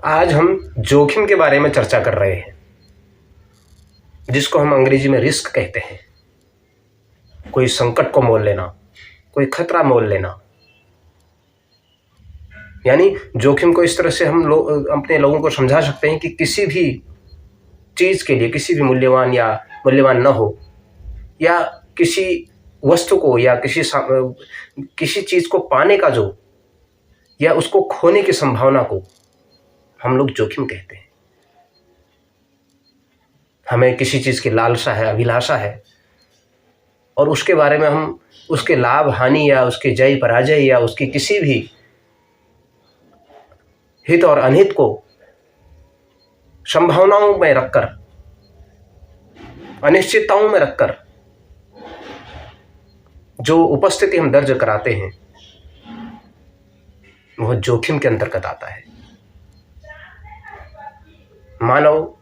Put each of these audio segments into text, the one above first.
आज हम जोखिम के बारे में चर्चा कर रहे हैं, जिसको हम अंग्रेजी में रिस्क कहते हैं। कोई संकट को मोल लेना, कोई खतरा मोल लेना, यानी जोखिम को इस तरह से हम अपने लोगों को समझा सकते हैं कि किसी भी चीज के लिए, किसी भी मूल्यवान या मूल्यवान न हो, या किसी वस्तु को या किसी चीज को पाने का जो या उसको खोने की संभावना को हम लोग जोखिम कहते हैं। हमें किसी चीज की लालसा है, अभिलाषा है, और उसके बारे में हम उसके लाभ हानि या उसके जय पराजय या उसकी किसी भी हित और अनहित को संभावनाओं में रखकर, अनिश्चितताओं में रखकर जो उपस्थिति हम दर्ज कराते हैं वह जोखिम के अंतर्गत आता है। मानव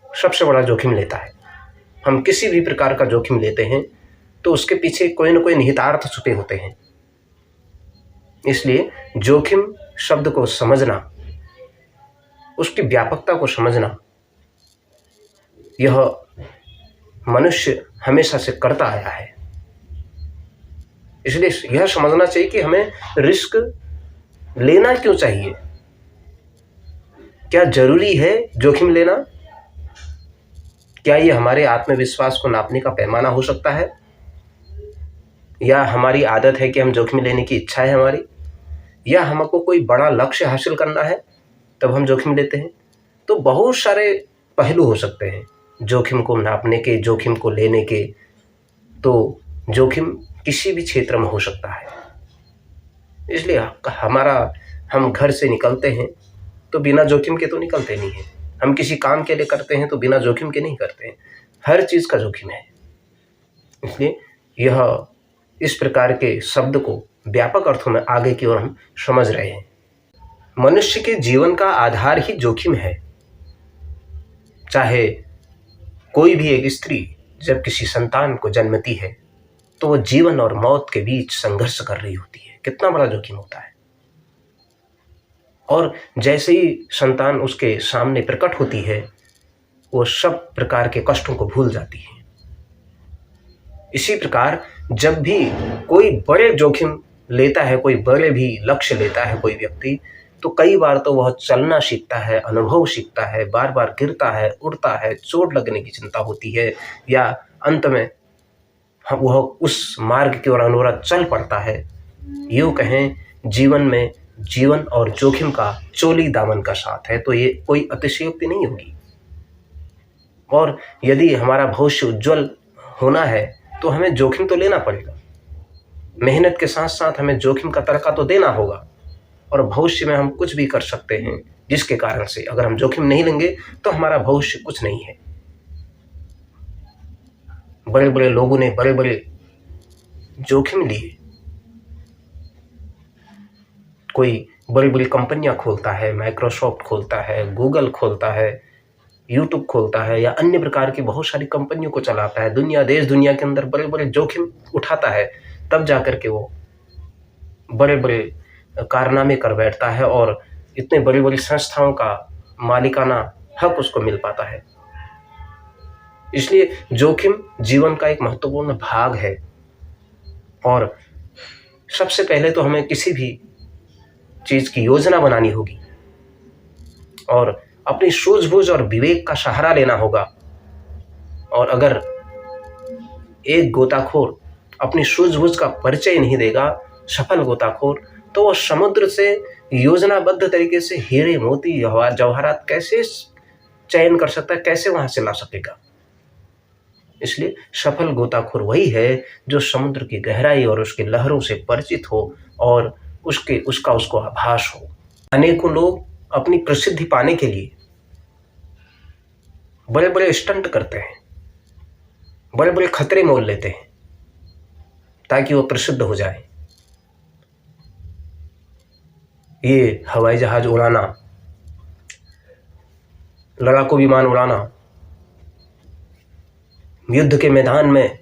सबसे बड़ा जोखिम लेता है। हम किसी भी प्रकार का जोखिम लेते हैं तो उसके पीछे कोई न कोई निहितार्थ छुपे होते हैं। इसलिए जोखिम शब्द को समझना, उसकी व्यापकता को समझना, यह मनुष्य हमेशा से करता आया है। इसलिए यह समझना चाहिए कि हमें रिस्क लेना क्यों चाहिए। क्या जरूरी है जोखिम लेना? क्या यह हमारे आत्मविश्वास को नापने का पैमाना हो सकता है, या हमारी आदत है कि हम जोखिम लेने की इच्छा है हमारी, या हमको कोई बड़ा लक्ष्य हासिल करना है तब हम जोखिम लेते हैं? तो बहुत सारे पहलू हो सकते हैं जोखिम को नापने के, जोखिम को लेने के। तो जोखिम किसी भी क्षेत्र में हो सकता है। इसलिए हम घर से निकलते हैं तो बिना जोखिम के तो निकलते नहीं हैं। हम किसी काम के लिए करते हैं तो बिना जोखिम के नहीं करते हैं। हर चीज का जोखिम है। इसलिए यह इस प्रकार के शब्द को व्यापक अर्थों में आगे की ओर हम समझ रहे हैं। मनुष्य के जीवन का आधार ही जोखिम है। चाहे कोई भी एक स्त्री जब किसी संतान को जन्मती है तो वह जीवन और मौत के बीच संघर्ष कर रही होती है। कितना बड़ा जोखिम होता है। और जैसे ही संतान उसके सामने प्रकट होती है वो सब प्रकार के कष्टों को भूल जाती है। इसी प्रकार जब भी कोई बड़े जोखिम लेता है, कोई बड़े भी लक्ष्य लेता है कोई व्यक्ति, तो कई बार तो वह चलना सीखता है, अनुभव सीखता है, बार बार गिरता है, उड़ता है, चोट लगने की चिंता होती है, या अंत में वह उस मार्ग की ओर अनवरत चल पड़ता है। यूँ कहें, जीवन में जीवन और जोखिम का चोली दामन का साथ है। तो ये कोई अतिशयोक्ति नहीं होगी। और यदि हमारा भविष्य उज्जवल होना है तो हमें जोखिम तो लेना पड़ेगा। मेहनत के साथ साथ हमें जोखिम का तड़का तो देना होगा। और भविष्य में हम कुछ भी कर सकते हैं जिसके कारण से अगर हम जोखिम नहीं लेंगे तो हमारा भविष्य कुछ नहीं है। बड़े बड़े लोगों ने बड़े बड़े जोखिम लिए। कोई बड़ी बड़ी कंपनियां खोलता है, माइक्रोसॉफ्ट खोलता है, गूगल खोलता है, यूट्यूब खोलता है, या अन्य प्रकार की बहुत सारी कंपनियों को चलाता है। देश दुनिया के अंदर बड़े बड़े जोखिम उठाता है, तब जाकर के वो बड़े बड़े कारनामे कर बैठता है और इतने बड़ी बड़ी संस्थाओं का मालिकाना हक उसको मिल पाता है। इसलिए जोखिम जीवन का एक महत्वपूर्ण भाग है। और सबसे पहले तो हमें किसी भी चीज की योजना बनानी होगी और अपनी सूझबूझ और विवेक का सहारा लेना होगा। और अगर एक गोताखोर अपनी सूझबूझ का परिचय नहीं देगा, सफल गोताखोर, तो वह समुद्र से योजनाबद्ध तरीके से हीरे मोती जवाहरात कैसे चयन कर सकता है, कैसे वहां से ला सकेगा। इसलिए सफल गोताखोर वही है जो समुद्र की गहराई और उसकी लहरों से परिचित हो और उसको आभास हो। अनेकों लोग अपनी प्रसिद्धि पाने के लिए बड़े बड़े स्टंट करते हैं, बड़े बड़े खतरे मोल लेते हैं ताकि वो प्रसिद्ध हो जाए। ये हवाई जहाज उड़ाना, लड़ाकू विमान उड़ाना, युद्ध के मैदान में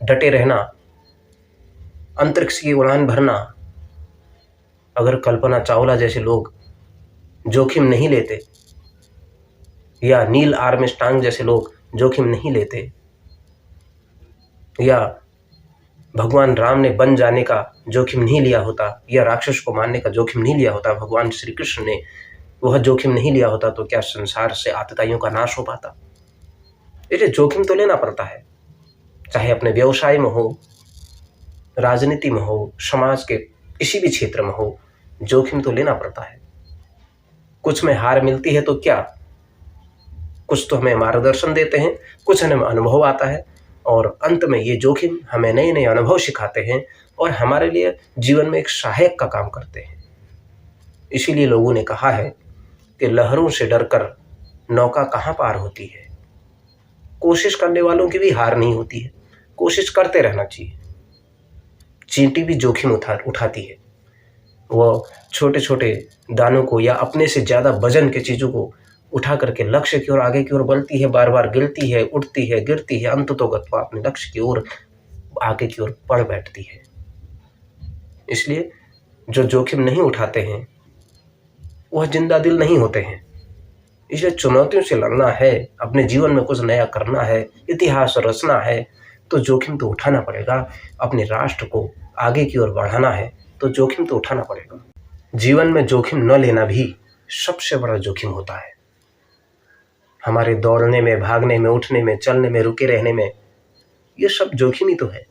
डटे रहना, अंतरिक्ष की उड़ान भरना। अगर कल्पना चावला जैसे लोग जोखिम नहीं लेते, या नील आर्मस्ट्रांग जैसे लोग जोखिम नहीं लेते, या भगवान राम ने बन जाने का जोखिम नहीं लिया होता, या राक्षस को मारने का जोखिम नहीं लिया होता, भगवान श्री कृष्ण ने वह जोखिम नहीं लिया होता, तो क्या संसार से आतताइयों का नाश हो पाता? इसलिए जोखिम तो लेना पड़ता है, चाहे अपने व्यवसाय में हो, राजनीति में हो, समाज के किसी भी क्षेत्र में हो, जोखिम तो लेना पड़ता है। कुछ में हार मिलती है तो क्या, कुछ तो हमें मार्गदर्शन देते हैं, कुछ हमें अनुभव आता है, और अंत में ये जोखिम हमें नए नए अनुभव सिखाते हैं और हमारे लिए जीवन में एक सहायक का काम करते हैं। इसीलिए लोगों ने कहा है कि लहरों से डरकर नौका कहाँ पार होती है। कोशिश करने वालों की भी हार नहीं होती है, कोशिश करते रहना चाहिए। चींटी भी जोखिम उठाती है, वो छोटे छोटे दानों को या अपने से ज़्यादा वजन के चीज़ों को उठा करके लक्ष्य की ओर आगे की ओर बढ़ती है, बार बार गिरती है, उठती है, गिरती है, अंततोगत्वा अपने लक्ष्य की ओर आगे की ओर बढ़ बैठती है। इसलिए जो जोखिम नहीं उठाते हैं वह जिंदा दिल नहीं होते हैं। इसलिए चुनौतियों से लड़ना है, अपने जीवन में कुछ नया करना है, इतिहास रचना है, तो जोखिम तो उठाना पड़ेगा। अपने राष्ट्र को आगे की ओर बढ़ाना है तो जोखिम तो उठाना पड़ेगा। जीवन में जोखिम न लेना भी सबसे बड़ा जोखिम होता है। हमारे दौड़ने में, भागने में, उठने में, चलने में, रुके रहने में, ये सब जोखिम ही तो है।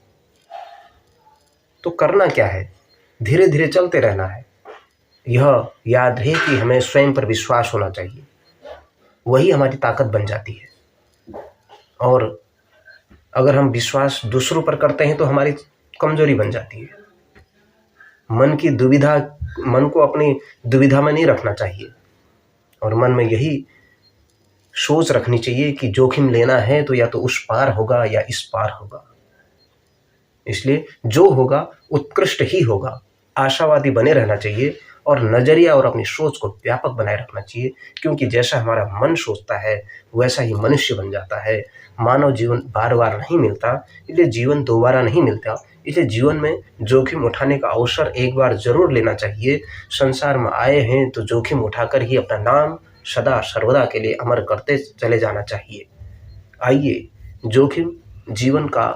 तो करना क्या है, धीरे धीरे चलते रहना है। यह याद है कि हमें स्वयं पर विश्वास होना चाहिए, वही हमारी ताकत बन जाती है। और अगर हम विश्वास दूसरों पर करते हैं तो हमारी कमजोरी बन जाती है। मन को अपनी दुविधा में नहीं रखना चाहिए, और मन में यही सोच रखनी चाहिए कि जोखिम लेना है तो या तो उस पार होगा या इस पार होगा। इसलिए जो होगा उत्कृष्ट ही होगा। आशावादी बने रहना चाहिए और नजरिया और अपनी सोच को व्यापक बनाए रखना चाहिए, क्योंकि जैसा हमारा मन सोचता है वैसा ही मनुष्य बन जाता है। मानव जीवन बार बार नहीं मिलता, इसलिए जीवन दोबारा नहीं मिलता। इसलिए जीवन में जोखिम उठाने का अवसर एक बार जरूर लेना चाहिए। संसार में आए हैं तो जोखिम उठाकर ही अपना नाम सदा सर्वदा के लिए अमर करते चले जाना चाहिए। आइए, जोखिम जीवन का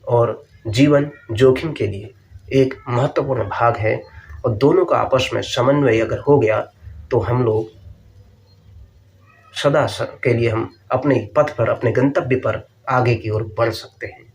और जीवन जोखिम के लिए एक महत्वपूर्ण भाग है, और दोनों का आपस में समन्वय अगर हो गया तो हम लोग सदा के लिए हम अपने पथ पर, अपने गंतव्य पर आगे की ओर बढ़ सकते हैं।